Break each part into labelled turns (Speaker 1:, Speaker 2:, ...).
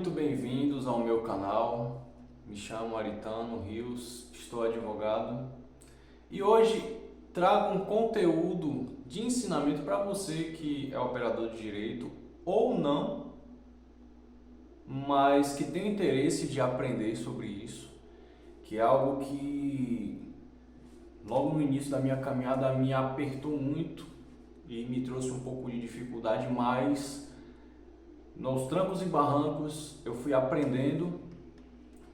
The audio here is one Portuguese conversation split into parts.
Speaker 1: muito bem-vindos ao meu canal. Me chamo Aritano Rios, estou advogado e hoje trago um conteúdo de ensinamento para você que é operador de direito ou não, mas que tem interesse de aprender sobre isso, que é algo que logo no início da minha caminhada me apertou muito e me trouxe um pouco de dificuldade, mas nos trancos e barrancos eu fui aprendendo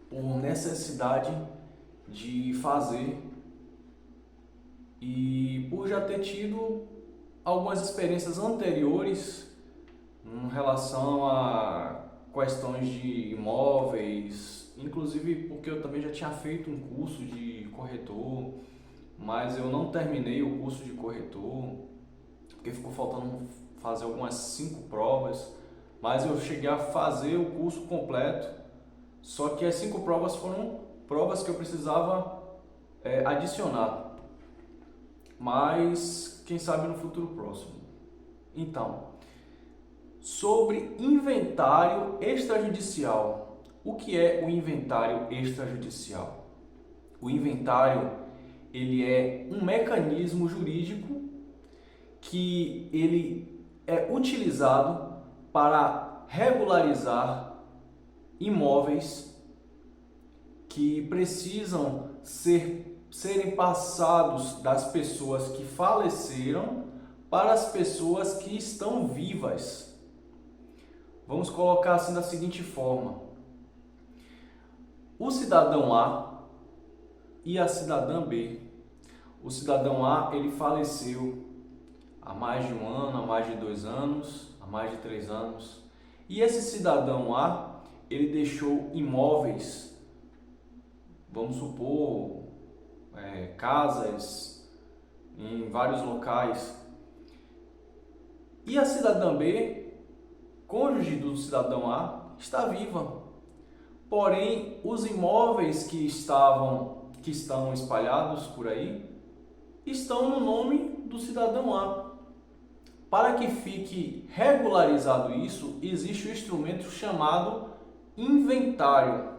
Speaker 1: por necessidade de fazer e por já ter tido algumas experiências anteriores em relação a questões de imóveis, inclusive porque eu também já tinha feito um curso de corretor, mas eu não terminei o curso de corretor, porque ficou faltando fazer algumas 5 provas, mas eu cheguei a fazer o curso completo, só que as 5 provas foram provas que eu precisava adicionar, mas quem sabe no futuro próximo. Então, sobre inventário extrajudicial. O que é o inventário extrajudicial? O inventário, ele é um mecanismo jurídico que ele é utilizado para regularizar imóveis que precisam serem passados das pessoas que faleceram para as pessoas que estão vivas. Vamos colocar assim da seguinte forma: o cidadão A e a cidadã B. O cidadão A, ele faleceu há mais de 1 ano, há mais de 2 anos, há mais de 3 anos. E esse cidadão A, ele deixou imóveis, vamos supor, casas em vários locais. E a cidadã B, cônjuge do cidadão A, está viva. Porém, os imóveis que estão espalhados por aí estão no nome do cidadão A. Para que fique regularizado isso, existe um instrumento chamado inventário.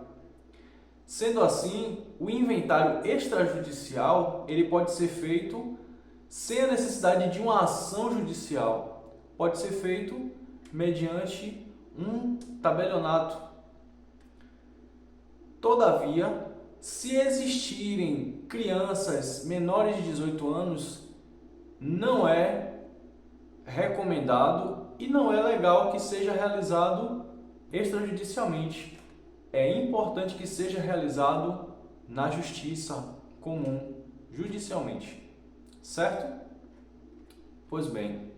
Speaker 1: Sendo assim, o inventário extrajudicial ele pode ser feito sem a necessidade de uma ação judicial. Pode ser feito mediante um tabelionato. Todavia, se existirem crianças menores de 18 anos, não é recomendado e não é legal que seja realizado extrajudicialmente. É importante que seja realizado na justiça comum, judicialmente, certo? Pois bem,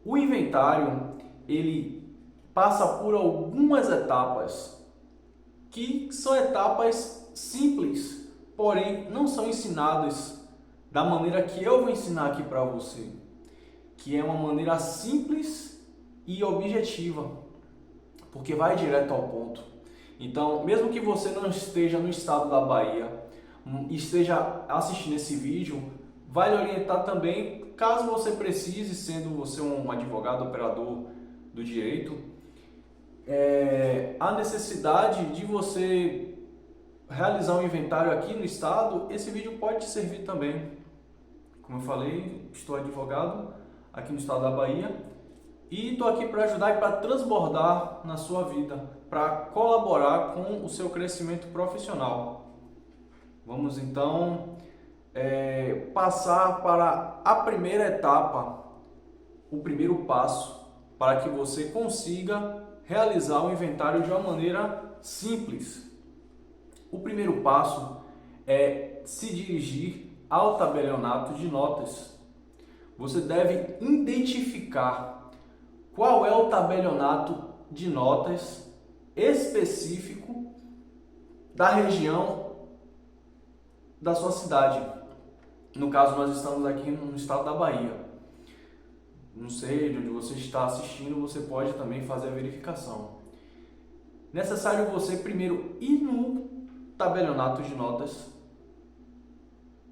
Speaker 1: o inventário ele passa por algumas etapas que são etapas simples, porém não são ensinadas da maneira que eu vou ensinar aqui para você, que é uma maneira simples e objetiva, porque vai direto ao ponto. Então, mesmo que você não esteja no estado da Bahia e esteja assistindo esse vídeo, vai lhe orientar também, caso você precise, sendo você um advogado, operador do direito, a necessidade de você realizar um inventário aqui no estado, esse vídeo pode te servir também. Como eu falei, estou advogado aqui no estado da Bahia e estou aqui para ajudar e para transbordar na sua vida, para colaborar com o seu crescimento profissional. Vamos então passar para a primeira etapa, o primeiro passo, para que você consiga realizar o inventário de uma maneira simples. O primeiro passo é se dirigir ao tabelionato de notas. Você deve identificar qual é o tabelionato de notas específico da região da sua cidade. No caso, nós estamos aqui no estado da Bahia. Não sei de onde você está assistindo, você pode também fazer a verificação. Necessário você primeiro ir no tabelionato de notas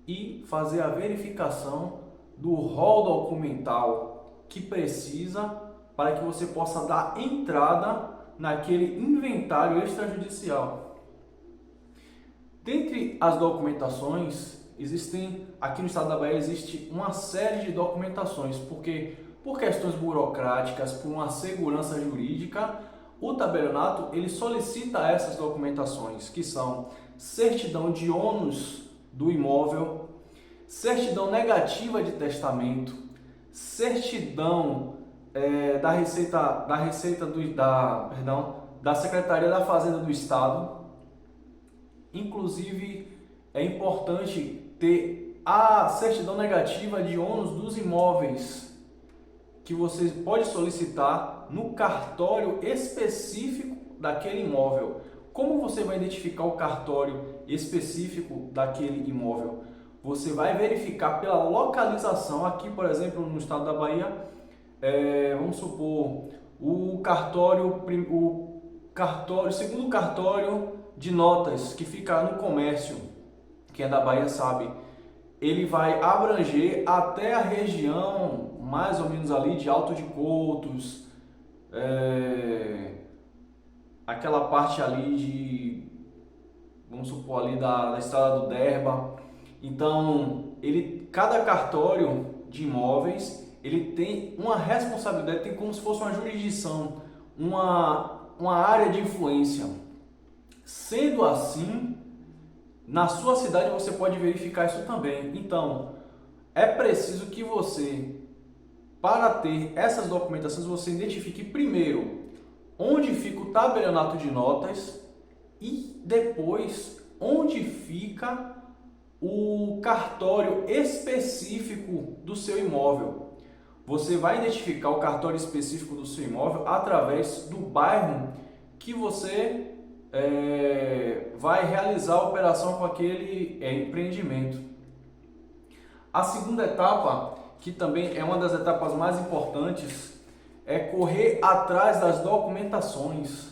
Speaker 1: e fazer a verificação do rol documental que precisa para que você possa dar entrada naquele inventário extrajudicial. Dentre as documentações, aqui no estado da Bahia existe uma série de documentações, porque por questões burocráticas, por uma segurança jurídica, o tabelionato ele solicita essas documentações, que são certidão de ônus do imóvel, certidão negativa de testamento, certidão da Secretaria da Fazenda do Estado. Inclusive, é importante ter a certidão negativa de ônus dos imóveis, que você pode solicitar no cartório específico daquele imóvel. Como você vai identificar o cartório específico daquele imóvel? Você vai verificar pela localização. Aqui, por exemplo, no estado da Bahia, vamos supor, o segundo cartório de notas, que fica no comércio, quem é da Bahia sabe, ele vai abranger até a região mais ou menos ali de Alto de Coutos, aquela parte ali de, vamos supor, ali da estrada do Derba. Então, cada cartório de imóveis, ele tem uma responsabilidade, tem como se fosse uma jurisdição, uma área de influência. Sendo assim, na sua cidade você pode verificar isso também. Então, é preciso que você, para ter essas documentações, você identifique primeiro onde fica o tabelionato de notas e depois onde fica o cartório específico do seu imóvel. Você vai identificar o cartório específico do seu imóvel através do bairro que você vai realizar a operação com aquele empreendimento. A segunda etapa, que também é uma das etapas mais importantes, é correr atrás das documentações.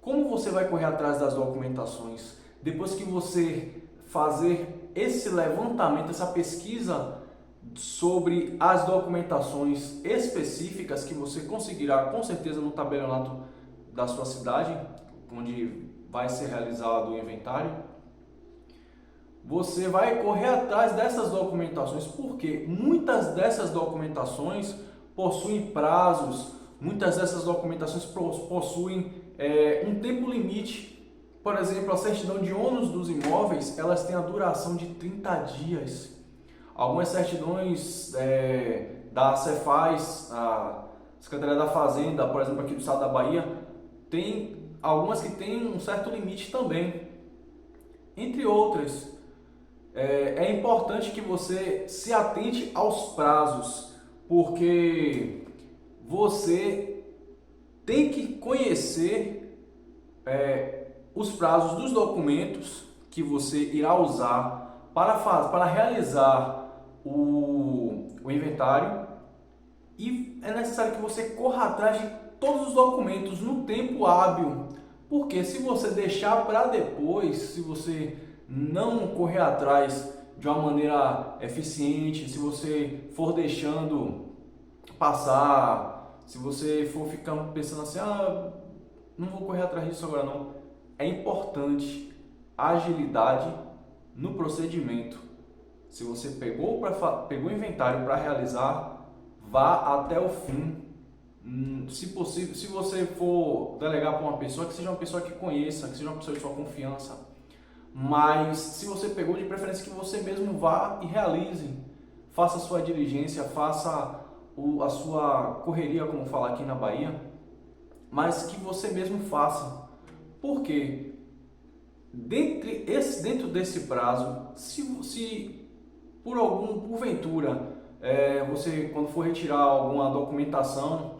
Speaker 1: Como você vai correr atrás das documentações? Depois que você fazer esse levantamento, essa pesquisa sobre as documentações específicas que você conseguirá com certeza no tabelionato da sua cidade, onde vai ser realizado o inventário, você vai correr atrás dessas documentações, porque muitas dessas documentações possuem prazos, muitas dessas documentações possuem um tempo limite. Por exemplo, a certidão de ônus dos imóveis, elas têm a duração de 30 dias. Algumas certidões da Cefaz, a Secretaria da Fazenda, por exemplo, aqui do estado da Bahia, tem algumas que têm um certo limite também, entre outras. É importante que você se atente aos prazos, porque você tem que conhecer os prazos dos documentos que você irá usar para realizar o inventário, e é necessário que você corra atrás de todos os documentos no tempo hábil, porque se você deixar para depois, se você não correr atrás de uma maneira eficiente, se você for deixando passar, se você for ficando pensando assim, não vou correr atrás disso agora não, é importante a agilidade no procedimento. Se você pegou o inventário para realizar, vá até o fim. Se possível, se você for delegar para uma pessoa, que seja uma pessoa que conheça, que seja uma pessoa de sua confiança. Mas se você pegou, de preferência que você mesmo vá e realize. Faça a sua diligência, faça a sua correria, como fala aqui na Bahia, mas que você mesmo faça. Por quê? Dentro desse prazo, se porventura, você, quando for retirar alguma documentação,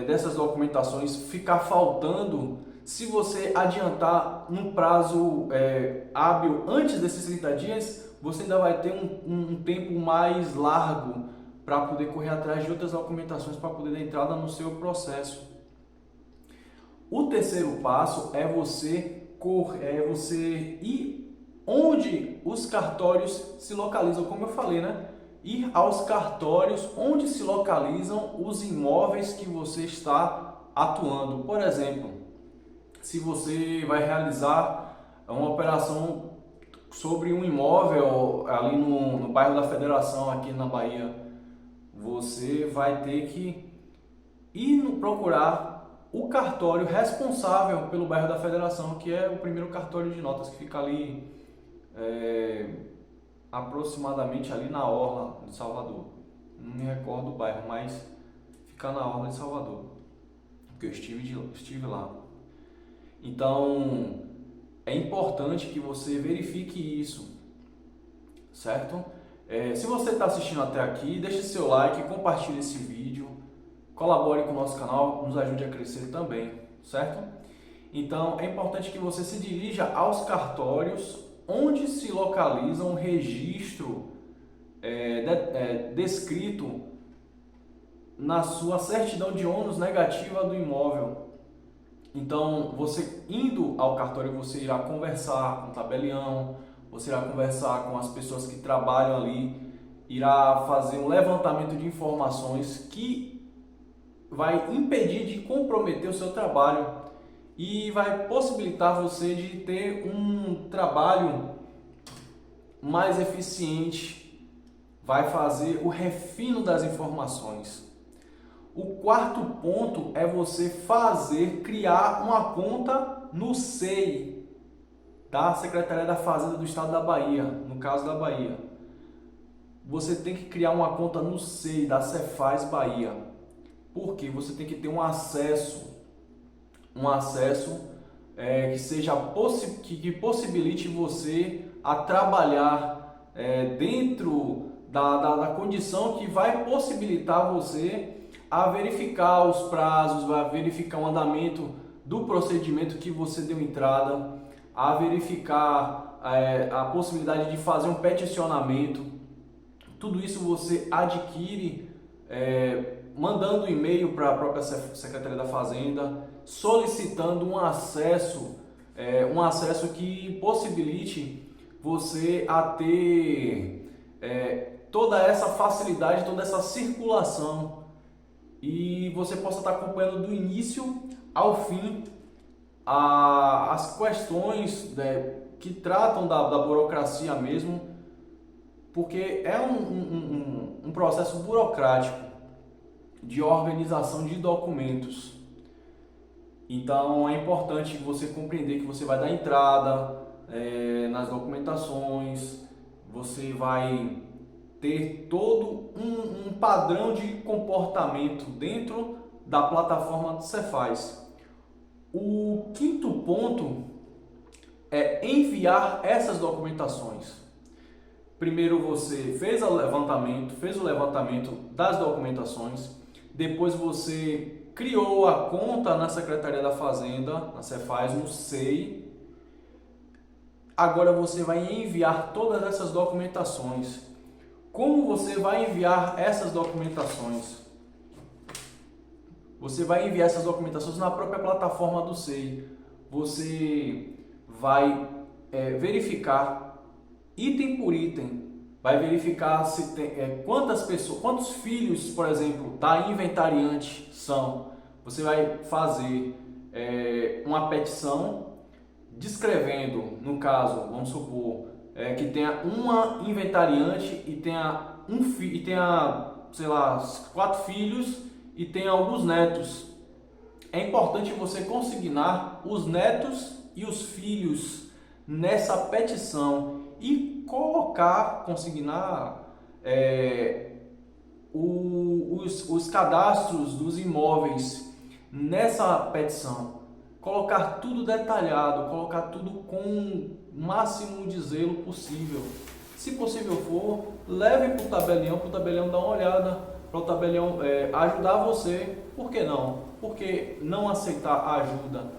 Speaker 1: dessas documentações ficar faltando, se você adiantar num prazo hábil antes desses 30 dias, você ainda vai ter um tempo mais largo para poder correr atrás de outras documentações para poder dar entrada no seu processo. O terceiro passo é você ir onde os cartórios se localizam, como eu falei, né? Ir aos cartórios onde se localizam os imóveis que você está atuando. Por exemplo, se você vai realizar uma operação sobre um imóvel ali no bairro da Federação, aqui na Bahia, você vai ter que ir procurar o cartório responsável pelo bairro da Federação, que é o primeiro cartório de notas que fica ali aproximadamente ali na orla de Salvador. Não me recordo do bairro, mas fica na orla de Salvador, porque eu estive lá. Então, é importante que você verifique isso, certo? Se você está assistindo até aqui, deixe seu like, compartilhe esse vídeo, colabore com o nosso canal, nos ajude a crescer também, certo? Então, é importante que você se dirija aos cartórios onde se localiza um registro descrito na sua certidão de ônus negativa do imóvel. Então, você indo ao cartório, você irá conversar com o tabelião, você irá conversar com as pessoas que trabalham ali, irá fazer um levantamento de informações que vai impedir de comprometer o seu trabalho e vai possibilitar você de ter um trabalho mais eficiente, vai fazer o refino das informações. O quarto ponto é você criar uma conta no SEI da Secretaria da Fazenda do Estado da Bahia, no caso da Bahia. Você tem que criar uma conta no SEI da Cefaz Bahia, porque você tem que ter um acesso que seja que possibilite você a trabalhar dentro da condição que vai possibilitar você a verificar os prazos, a verificar o andamento do procedimento que você deu entrada, a verificar a possibilidade de fazer um peticionamento. Tudo isso você adquire mandando um e-mail para a própria Secretaria da Fazenda, solicitando um acesso que possibilite você a ter toda essa facilidade, toda essa circulação, e você possa estar acompanhando do início ao fim as questões que tratam da burocracia mesmo, porque é um processo burocrático de organização de documentos. Então é importante você compreender que você vai dar entrada nas documentações, você vai ter todo um padrão de comportamento dentro da plataforma do Cefaz. O quinto ponto é enviar essas documentações. Primeiro você fez o levantamento das documentações, depois você criou a conta na Secretaria da Fazenda, na Cefaz, no SEI. Agora você vai enviar todas essas documentações. Como você vai enviar essas documentações? Você vai enviar essas documentações na própria plataforma do SEI. Você vai verificar item por item, vai verificar se tem, quantos filhos, por exemplo, da inventariante são. Você vai fazer uma petição descrevendo, no caso, vamos supor, que tenha uma inventariante e tenha, sei lá, 4 filhos e tenha alguns netos. É importante você consignar os netos e os filhos nessa petição e consignar os cadastros dos imóveis nessa petição. Colocar tudo detalhado, colocar tudo com o máximo de zelo possível. Se possível for, leve para o tabelião dar uma olhada, para o tabelião ajudar você. Por que não? Por que não aceitar a ajuda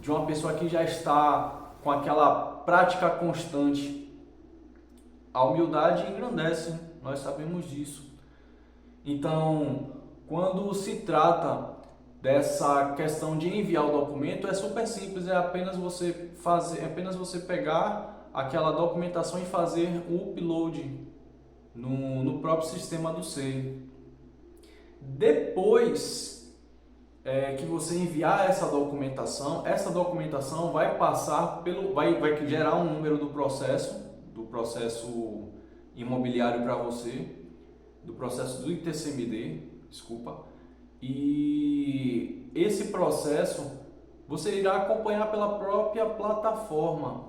Speaker 1: de uma pessoa que já está com aquela prática constante? A humildade engrandece, nós sabemos disso. Então, quando se trata dessa questão de enviar o documento, é super simples, é apenas você pegar aquela documentação e fazer o upload no próprio sistema do SEI. Depois que você enviar essa documentação vai passar vai gerar um número do processo imobiliário para você, do processo do ITCMD, desculpa, e esse processo você irá acompanhar pela própria plataforma.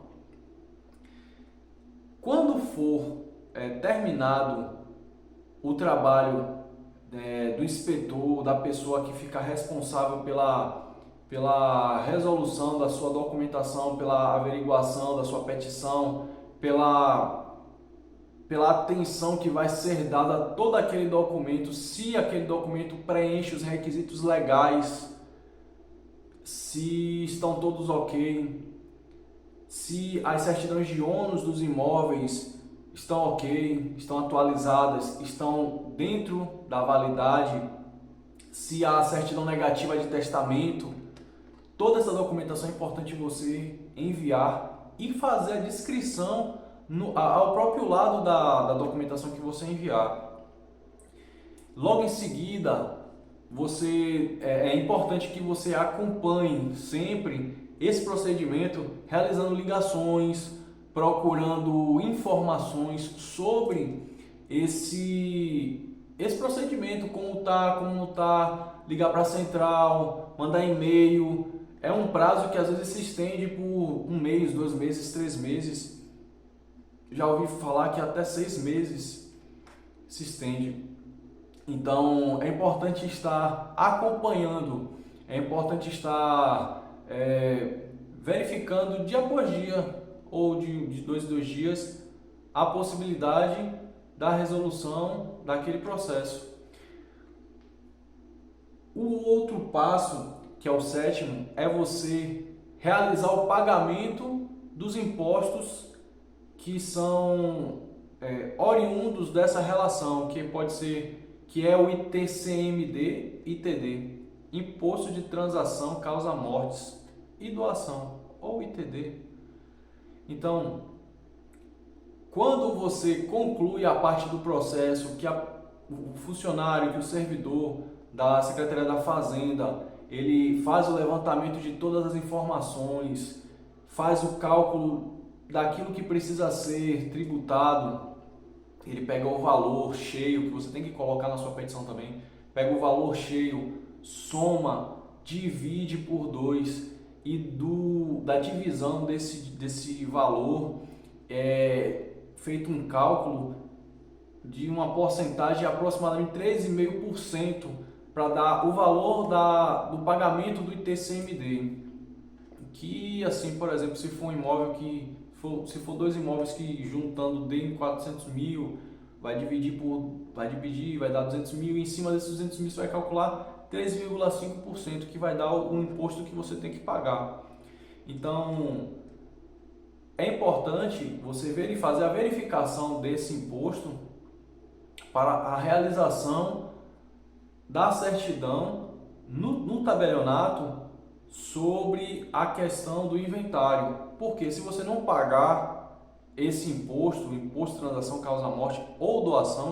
Speaker 1: Quando for terminado o trabalho do inspetor, da pessoa que fica responsável pela resolução da sua documentação, pela averiguação da sua petição, pela atenção que vai ser dada a todo aquele documento, se aquele documento preenche os requisitos legais, se estão todos ok, se as certidões de ônus dos imóveis estão ok, estão atualizadas, estão dentro da validade, se há certidão negativa de testamento, toda essa documentação é importante você enviar e fazer a descrição ao próprio lado da documentação que você enviar. Logo em seguida, é importante que você acompanhe sempre esse procedimento, realizando ligações, procurando informações sobre esse procedimento, como não tá, ligar para a central, mandar e-mail. É um prazo que às vezes se estende por 1 mês, 2 meses, 3 meses. Já ouvi falar que até 6 meses se estende. Então é importante estar acompanhando, é importante estar verificando dia após dia, ou de 2 em 2 dias, a possibilidade da resolução daquele processo. O outro passo, que é o 7º, é você realizar o pagamento dos impostos que são oriundos dessa relação, que é o ITCMD, ITD, Imposto de Transação Causa Mortes e Doação, ou ITD. Então, quando você conclui a parte do processo, que o funcionário, que o servidor da Secretaria da Fazenda, ele faz o levantamento de todas as informações, faz o cálculo daquilo que precisa ser tributado, ele pega o valor cheio, que você tem que colocar na sua petição também, pega o valor cheio, soma, divide por 2 e da divisão desse valor é feito um cálculo de uma porcentagem de aproximadamente 3,5% para dar o valor do pagamento do ITCMD. Que assim, por exemplo, se for um imóvel se for 2 imóveis que juntando deem 400 mil, vai dar 200 mil, e em cima desses 200 mil você vai calcular 3,5%, que vai dar o imposto que você tem que pagar. Então, é importante você fazer a verificação desse imposto para a realização da certidão no tabelionato sobre a questão do inventário. Porque se você não pagar esse imposto, o imposto de transação causa morte ou doação,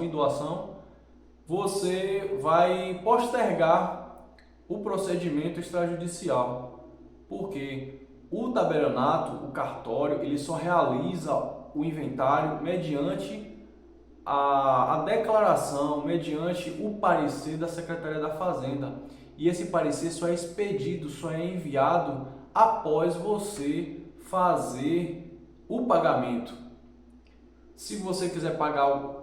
Speaker 1: você vai postergar o procedimento extrajudicial. Porque o tabelionato, o cartório, ele só realiza o inventário mediante a declaração, mediante o parecer da Secretaria da Fazenda. E esse parecer só é expedido, só é enviado após você fazer o pagamento. Se você quiser pagar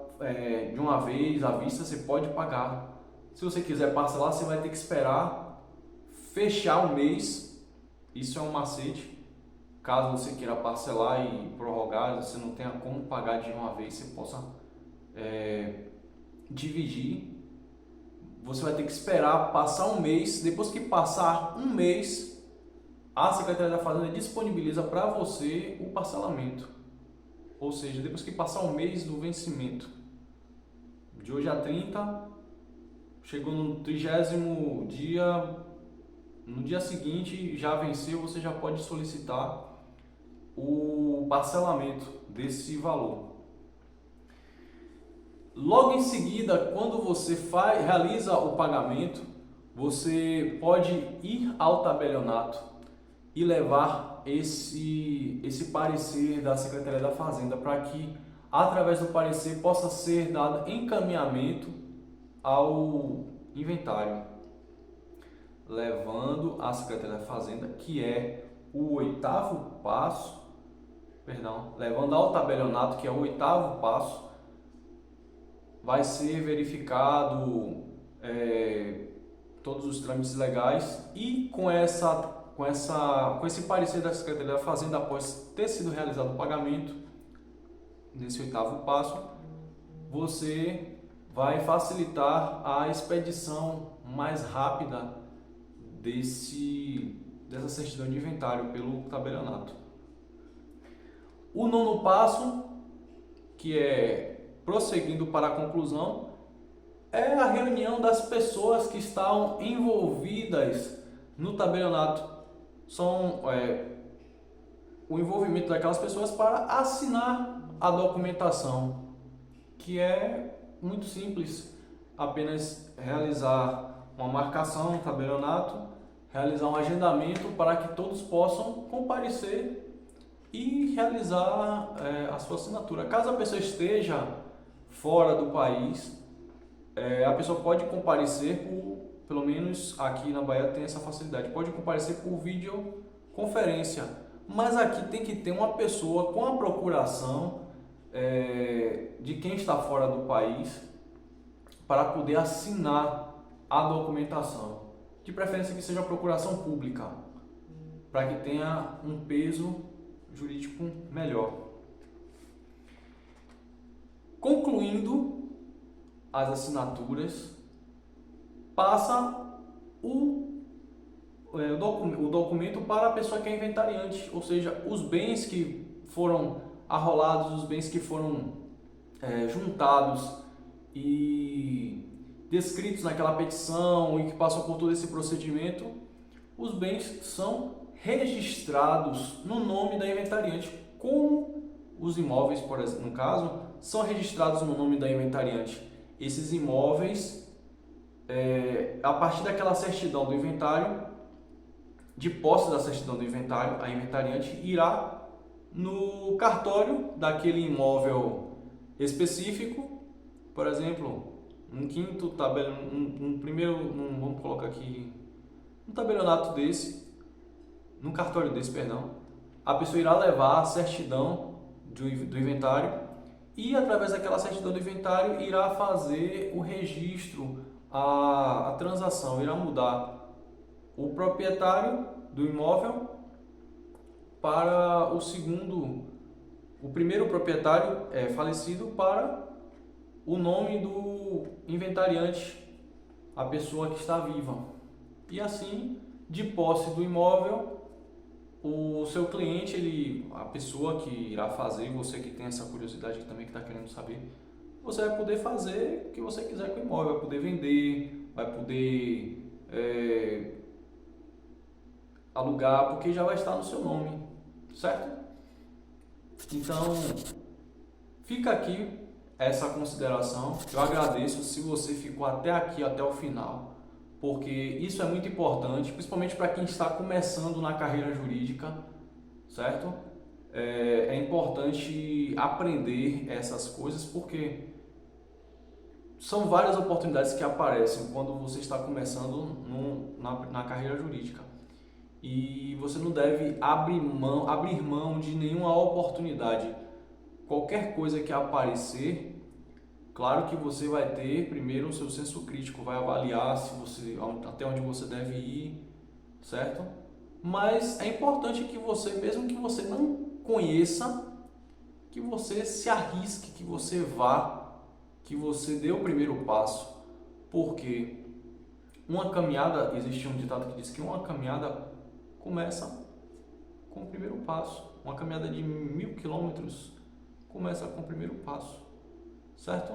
Speaker 1: de uma vez à vista, você pode pagar. Se você quiser parcelar, você vai ter que esperar fechar o mês. Isso é um macete. Caso você queira parcelar e prorrogar, você não tenha como pagar de uma vez, você possa dividir. Você vai ter que esperar passar um mês. Depois que passar um mês, a Secretaria da Fazenda disponibiliza para você o parcelamento. Ou seja, depois que passar um mês do vencimento, de hoje a 30, chegou no 30º dia, no dia seguinte já venceu, você já pode solicitar o parcelamento desse valor. Logo em seguida, quando você realiza o pagamento, você pode ir ao tabelionato e levar esse parecer da Secretaria da Fazenda para que, através do parecer, possa ser dado encaminhamento ao inventário, levando à Secretaria da Fazenda, que é o oitavo passo, levando ao tabelionato, que é o oitavo passo, vai ser verificado todos os trâmites legais, e com esse parecer da Secretaria da Fazenda, após ter sido realizado o pagamento nesse oitavo passo, você vai facilitar a expedição mais rápida dessa certidão de inventário pelo tabelionato. O nono passo, que é prosseguindo para a conclusão, é a reunião das pessoas que estão envolvidas no tabelionato. São o envolvimento daquelas pessoas para assinar a documentação, que é muito simples, apenas realizar uma marcação no tabelionato, realizar um agendamento para que todos possam comparecer e realizar a sua assinatura. Caso a pessoa esteja fora do país, a pessoa pode comparecer pelo menos aqui na Bahia tem essa facilidade, pode comparecer por videoconferência, mas aqui tem que ter uma pessoa com a procuração de quem está fora do país para poder assinar a documentação, de preferência que seja a procuração pública, para que tenha um peso jurídico melhor. Concluindo as assinaturas, passa o documento para a pessoa que é inventariante, ou seja, os bens que foram arrolados, os bens que foram juntados e descritos naquela petição e que passam por todo esse procedimento, os bens são registrados no nome da inventariante, como os imóveis, por exemplo, no caso, são registrados no nome da inventariante. Esses imóveis, a partir daquela certidão do inventário, de posse da certidão do inventário, a inventariante irá no cartório daquele imóvel específico, por exemplo, vamos colocar aqui, um tabelionato desse, num cartório desse, a pessoa irá levar a certidão do inventário e, através daquela certidão do inventário, irá fazer o registro, a transação, irá mudar o proprietário do imóvel para o primeiro proprietário falecido para o nome do inventariante, a pessoa que está viva. E assim, de posse do imóvel, o seu cliente, a pessoa que irá fazer, você que tem essa curiosidade também, que está querendo saber, você vai poder fazer o que você quiser com o imóvel, vai poder vender, vai poder alugar, porque já vai estar no seu nome, certo? Então, fica aqui essa consideração. Eu agradeço se você ficou até aqui, até o final, porque isso é muito importante, principalmente para quem está começando na carreira jurídica, certo? É importante aprender essas coisas, porque são várias oportunidades que aparecem quando você está começando na carreira jurídica. E você não deve abrir mão de nenhuma oportunidade. Qualquer coisa que aparecer, claro que você vai ter primeiro o seu senso crítico, vai avaliar até onde você deve ir, certo? Mas é importante que você, mesmo que você não conheça, que você se arrisque, que você vá, que você dê o primeiro passo, porque uma caminhada, existe um ditado que diz que uma caminhada começa com o primeiro passo. Uma caminhada de 1000 quilômetros começa com o primeiro passo, certo?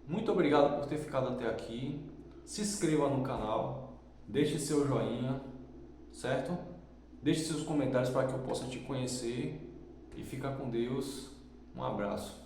Speaker 1: Muito obrigado por ter ficado até aqui. Se inscreva no canal, deixe seu joinha, certo? Deixe seus comentários para que eu possa te conhecer e fica com Deus. Um abraço.